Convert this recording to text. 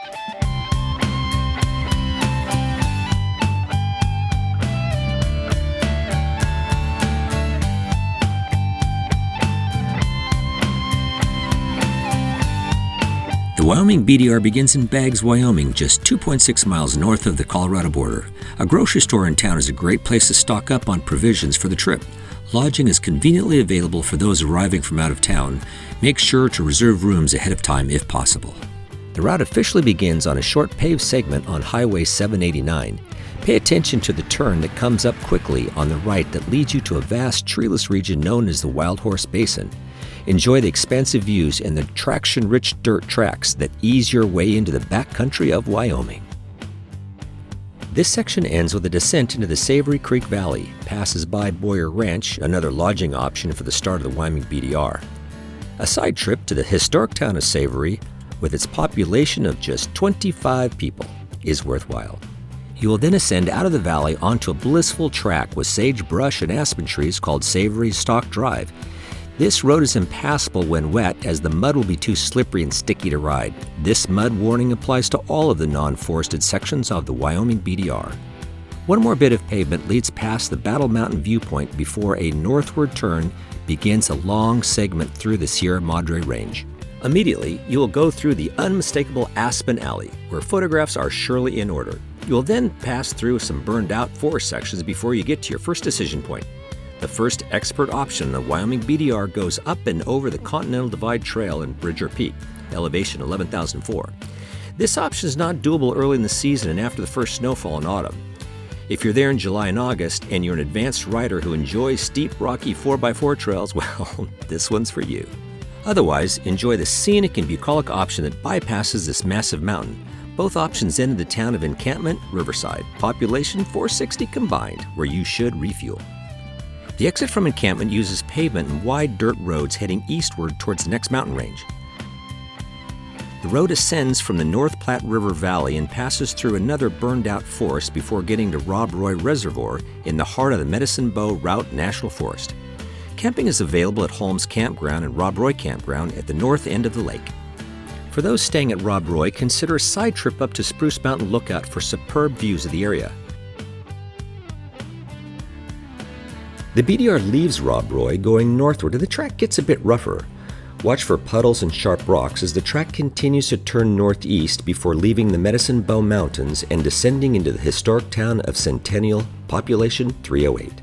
The Wyoming BDR begins in Baggs, Wyoming, just 2.6 miles north of the Colorado border. A grocery store in town is a great place to stock up on provisions for the trip. Lodging is conveniently available for those arriving from out of town. Make sure to reserve rooms ahead of time if possible. The route officially begins on a short paved segment on Highway 789. Pay attention to the turn that comes up quickly on the right that leads you to a vast treeless region known as the Wild Horse Basin. Enjoy the expansive views and the traction-rich dirt tracks that ease your way into the backcountry of Wyoming. This section ends with a descent into the Savory Creek Valley, passes by Boyer Ranch, another lodging option for the start of the Wyoming BDR. A side trip to the historic town of Savory, with its population of just 25 people, is worthwhile. You will then ascend out of the valley onto a blissful track with sagebrush and aspen trees called Savory Stock Drive. This road is impassable when wet, as the mud will be too slippery and sticky to ride. This mud warning applies to all of the non-forested sections of the Wyoming BDR. One more bit of pavement leads past the Battle Mountain viewpoint before a northward turn begins a long segment through the Sierra Madre Range. Immediately, you will go through the unmistakable Aspen Alley, where photographs are surely in order. You will then pass through some burned-out forest sections before you get to your first decision point. The first expert option of Wyoming BDR goes up and over the Continental Divide Trail in Bridger Peak, elevation 11,004. This option is not doable early in the season and after the first snowfall in autumn. If you're there in July and August and you're an advanced rider who enjoys steep, rocky 4x4 trails, well, this one's for you. Otherwise, enjoy the scenic and bucolic option that bypasses this massive mountain. Both options end in the town of Encampment, Riverside, population 460 combined, where you should refuel. The exit from Encampment uses pavement and wide dirt roads heading eastward towards the next mountain range. The road ascends from the North Platte River Valley and passes through another burned-out forest before getting to Rob Roy Reservoir in the heart of the Medicine Bow Route National Forest. Camping is available at Holmes Campground and Rob Roy Campground at the north end of the lake. For those staying at Rob Roy, consider a side trip up to Spruce Mountain Lookout for superb views of the area. The BDR leaves Rob Roy going northward and the track gets a bit rougher. Watch for puddles and sharp rocks as the track continues to turn northeast before leaving the Medicine Bow Mountains and descending into the historic town of Centennial, population 308.